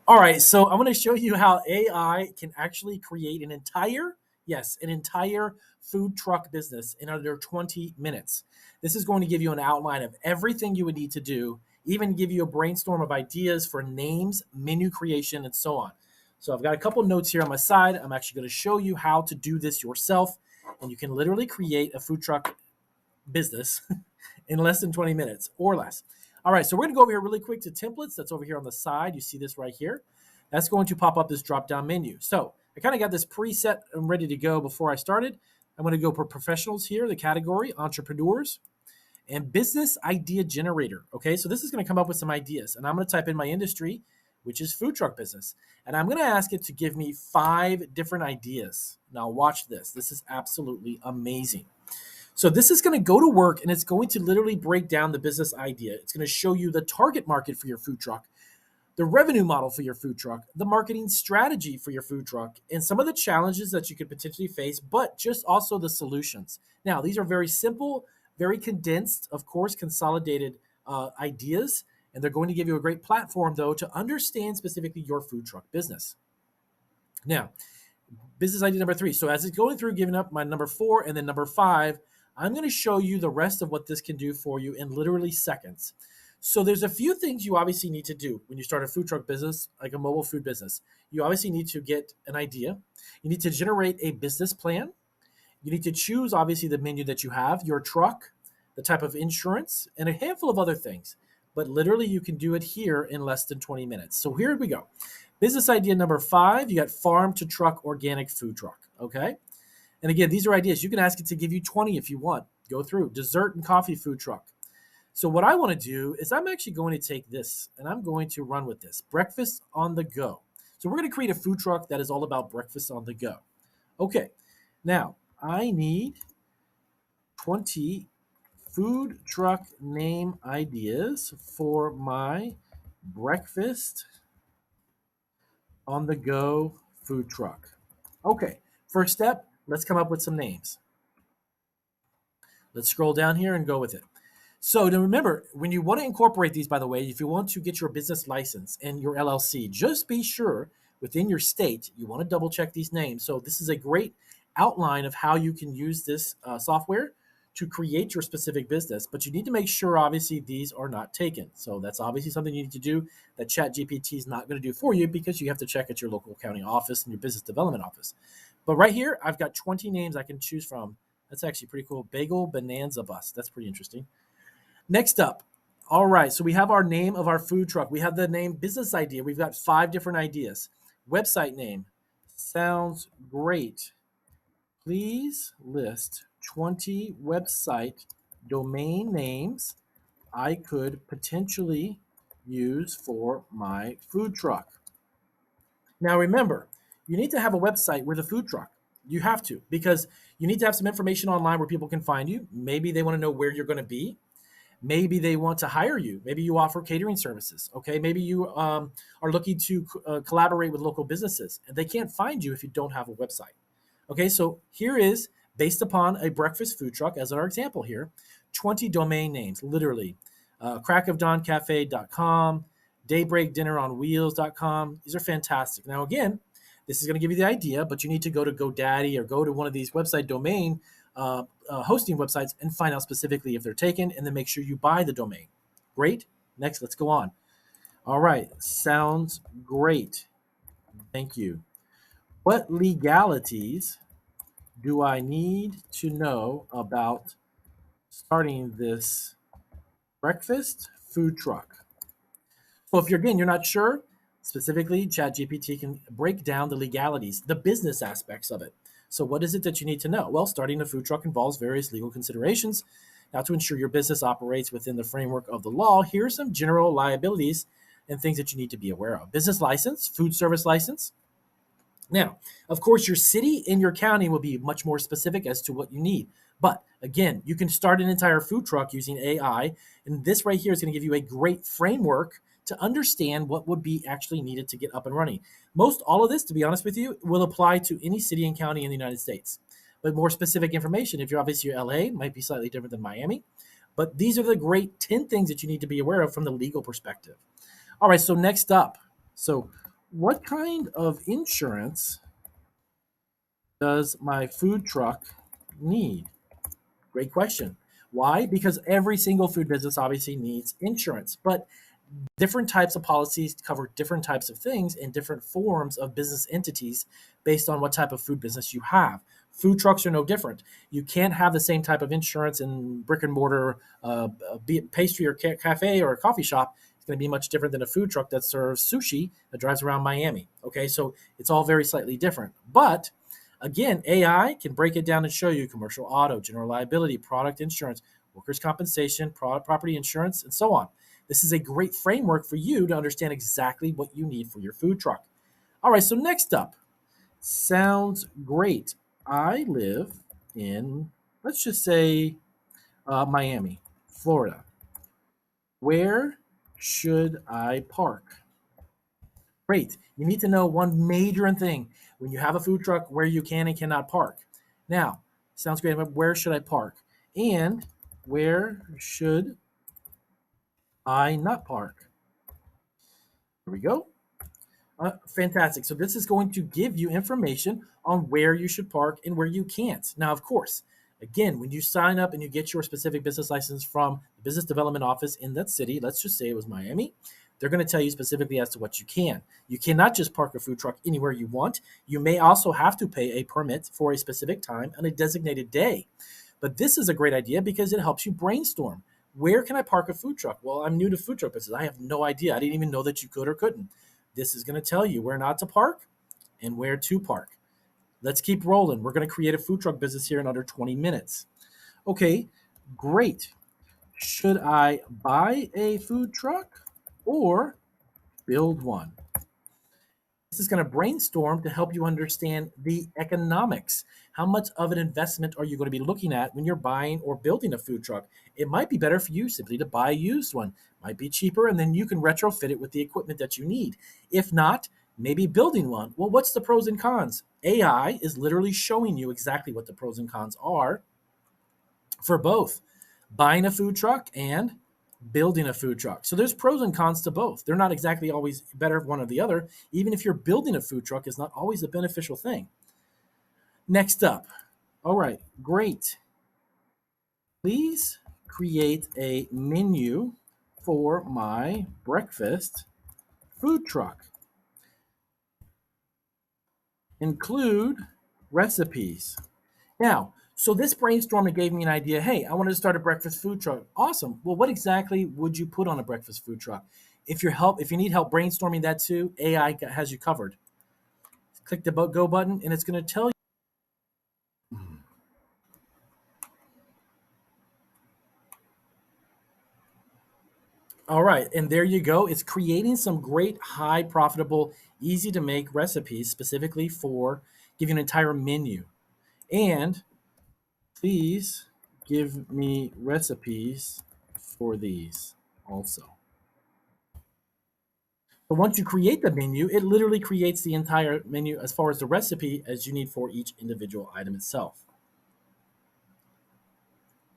All right, so I'm going to show you how AI can actually create an entire, yes, an entire food truck business in under 20 minutes. This is going to give you an outline of everything you would need to do, even give you a brainstorm of ideas for names, menu creation, and so on. So I've got a couple notes here on my side. I'm actually going to show you how to do this yourself, and you can literally create a food truck business in less than 20 minutes or less. All right, so we're gonna go over here really quick to templates. That's over here on the side. You see this right here. That's going to pop up this drop down menu. So I kind of got this preset and ready to go before I started. I'm gonna go for professionals here, the category, entrepreneurs, and business idea generator. Okay, so this is gonna come up with some ideas, and I'm gonna type in my industry, which is food truck business. And I'm gonna ask it to give me 5 different ideas. Now watch this. This is absolutely amazing. So this is going to go to work and it's going to literally break down the business idea. It's going to show you the target market for your food truck, the revenue model for your food truck, the marketing strategy for your food truck, and some of the challenges that you could potentially face, but just also the solutions. Now, these are very simple, very condensed, of course, consolidated ideas, and they're going to give you a great platform, though, to understand specifically your food truck business. Now, business idea number 3. So as it's going through, giving up my number 4 and then number 5, I'm going to show you the rest of what this can do for you in literally seconds. So there's a few things you obviously need to do when you start a food truck business, like a mobile food business. You obviously need to get an idea. You need to generate a business plan. You need to choose obviously the menu that you have, your truck, the type of insurance, and a handful of other things. But literally you can do it here in less than 20 minutes. So here we go. Business idea number 5, you got farm to truck organic food truck. Okay. And again, these are ideas. You can ask it to give you 20 if you want. Go through dessert and coffee food truck. So what I want to do is I'm actually going to take this and I'm going to run with this. Breakfast on the go. So we're going to create a food truck that is all about breakfast on the go. Okay. Now, I need 20 food truck name ideas for my breakfast on the go food truck. Okay. First step, let's come up with some names. Let's scroll down here and go with it. So to remember, when you want to incorporate these, by the way, if you want to get your business license and your LLC, just be sure within your state, you want to double check these names. So this is a great outline of how you can use this software to create your specific business, but you need to make sure, obviously, these are not taken. So that's obviously something you need to do that ChatGPT is not going to do for you because you have to check at your local county office and your business development office. But right here, I've got 20 names I can choose from. That's actually pretty cool. Bagel Bonanza Bus. That's pretty interesting. Next up, all right, so we have our name of our food truck. We have the name business idea. We've got 5 different ideas. Website name sounds great. Please list 20 website domain names I could potentially use for my food truck. Now remember, you need to have a website with a food truck. You have to, because you need to have some information online where people can find you. Maybe they want to know where you're going to be. Maybe they want to hire you. Maybe you offer catering services. Okay. Maybe you are looking to collaborate with local businesses and they can't find you if you don't have a website. Okay. So here is based upon a breakfast food truck as our example here, 20 domain names, literally crackofdawncafe.com, daybreakdinneronwheels.com. These are fantastic. Now, again, this is going to give you the idea, but you need to go to GoDaddy or go to one of these website domain hosting websites and find out specifically if they're taken, and then make sure you buy the domain. Great. Next, let's go on. All right. Sounds great. Thank you. What legalities do I need to know about starting this breakfast food truck? So if you're not sure, specifically, ChatGPT can break down the legalities, the business aspects of it. So what is it that you need to know? Well, starting a food truck involves various legal considerations. Now, to ensure your business operates within the framework of the law, here are some general liabilities and things that you need to be aware of. Business license, food service license. Now, of course, your city and your county will be much more specific as to what you need. But again, you can start an entire food truck using AI. And this right here is going to give you a great framework to understand what would be actually needed to get up and running. Most all of this, to be honest with you, will apply to any city and county in the United States. But more specific information, if you're obviously LA, might be slightly different than Miami. But these are the great 10 things that you need to be aware of from the legal perspective. All right, so next up. So What kind of insurance does my food truck need? Great question. Why? Because every single food business obviously needs insurance, but different types of policies cover different types of things in different forms of business entities based on what type of food business you have. Food trucks are no different. You can't have the same type of insurance in brick and mortar, be it pastry or cafe or a coffee shop. It's going to be much different than a food truck that serves sushi that drives around Miami. Okay, so it's all very slightly different. But again, AI can break it down and show you commercial auto, general liability, product insurance, workers' compensation, property insurance, and so on. This is a great framework for you to understand exactly what you need for your food truck. All right, so next up, sounds great. I live in, let's just say, Miami, Florida. Where should I park? Great. You need to know one major thing when you have a food truck where you can and cannot park. Now, sounds great, but where should I park? And where should I not park? Here we go. Fantastic. So this is going to give you information on where you should park and where you can't. Now, of course, again, when you sign up and you get your specific business license from the business development office in that city, let's just say it was Miami, they're going to tell you specifically as to what you can. You cannot just park a food truck anywhere you want. You may also have to pay a permit for a specific time on a designated day. But this is a great idea because it helps you brainstorm. Where can I park a food truck? Well, I'm new to food truck business. I have no idea. I didn't even know that you could or couldn't. This is going to tell you where not to park and where to park. Let's keep rolling. We're going to create a food truck business here in under 20 minutes. Okay, great. Should I buy a food truck or build one? This is going to brainstorm to help you understand the economics. How much of an investment are you going to be looking at when you're buying or building a food truck? It might be better for you simply to buy a used one. Might be cheaper, and then you can retrofit it with the equipment that you need. If not, maybe building one. Well, what's the pros and cons? AI is literally showing you exactly what the pros and cons are for both buying a food truck and building a food truck. So there's pros and cons to both. They're not exactly always better one or the other. Even if you're building a food truck is not always a beneficial thing. Next up. All right, great. Please create a menu for my breakfast food truck. Include recipes. Now, so this brainstorming gave me an idea. Hey, I wanted to start a breakfast food truck. Awesome. Well, what exactly would you put on a breakfast food truck? If you need help brainstorming that too, AI has you covered. Click the go button, and it's going to tell you. All right, and there you go. It's creating some great, high profitable, easy to make recipes specifically for giving an entire menu. And please give me recipes for these also. But once you create the menu, it literally creates the entire menu as far as the recipe as you need for each individual item itself.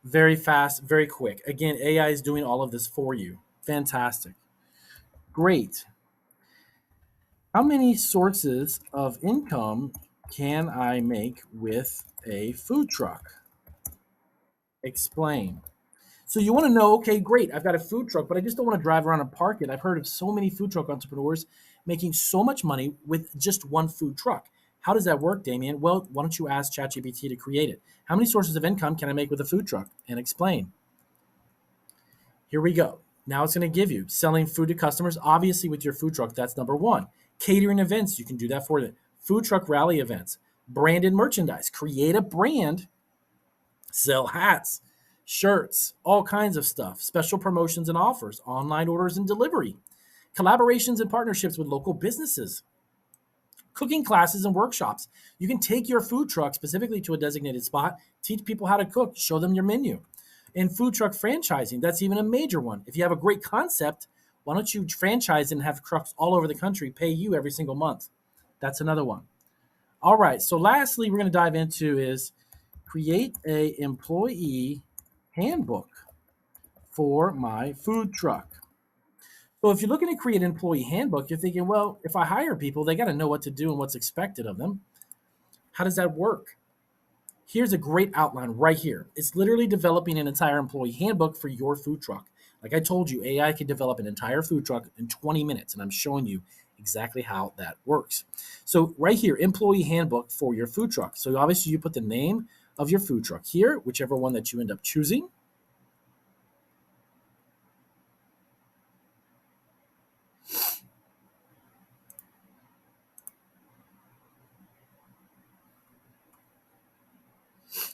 Very fast, very quick. Again, AI is doing all of this for you. Fantastic. Great. How many sources of income can I make with a food truck? Explain. So you want to know, okay, great, I've got a food truck, but I just don't want to drive around and park it. I've heard of so many food truck entrepreneurs making so much money with just one food truck. How does that work, Damien? Well, why don't you ask ChatGPT to create it? How many sources of income can I make with a food truck? And explain. Here we go. Now it's going to give you selling food to customers. Obviously, with your food truck, that's number one. Catering events, you can do that for them. Food truck rally events, branded merchandise. Create a brand, sell hats, shirts, all kinds of stuff, special promotions and offers, online orders and delivery, collaborations and partnerships with local businesses, cooking classes and workshops. You can take your food truck specifically to a designated spot, teach people how to cook, show them your menu. And food truck franchising, that's even a major one. If you have a great concept, why don't you franchise and have trucks all over the country pay you every single month? That's another one. All right, so lastly, we're going to dive into is create a employee handbook for my food truck. So if you're looking to create an employee handbook, you're thinking, well, if I hire people, they got to know what to do and what's expected of them. How does that work? Here's a great outline right here. It's literally developing an entire employee handbook for your food truck. Like I told you, AI can develop an entire food truck in 20 minutes, and I'm showing you exactly how that works. So right here, employee handbook for your food truck. So obviously you put the name of your food truck here, whichever one that you end up choosing.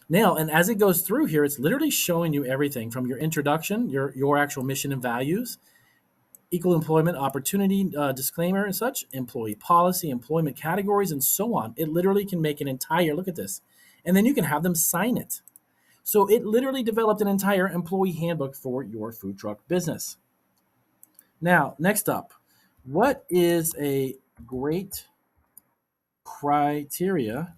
Now, and as it goes through here, it's literally showing you everything from your introduction, your actual mission and values, equal employment opportunity disclaimer and such, employee policy, employment categories, and so on. It literally can make an entire look at this, and then you can have them sign it. So it literally developed an entire employee handbook for your food truck business. Now, next up, what is a great criteria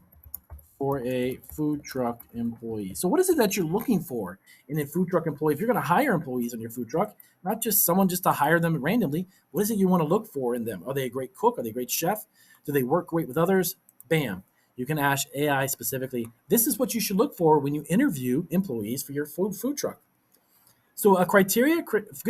for a food truck employee? So, what is it that you're looking for in a food truck employee? If you're going to hire employees on your food truck, not just someone just to hire them randomly, what is it you want to look for in them? Are they a great cook? Are they a great chef? Do they work great with others? Bam. You can ask AI specifically. This is what you should look for when you interview employees for your food truck. So good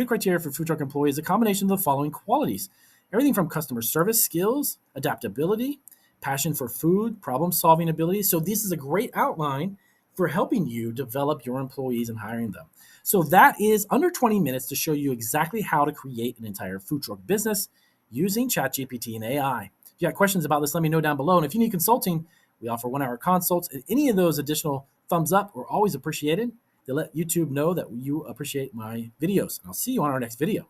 criteria for food truck employees is a combination of the following qualities: everything from customer service skills, adaptability, passion for food, problem solving ability. So this is a great outline for helping you develop your employees and hiring them. So that is under 20 minutes to show you exactly how to create an entire food truck business using ChatGPT and AI. If you got questions about this, let me know down below. And if you need consulting, we offer 1 hour consults. And any of those additional thumbs up are always appreciated to let YouTube know that you appreciate my videos. And I'll see you on our next video.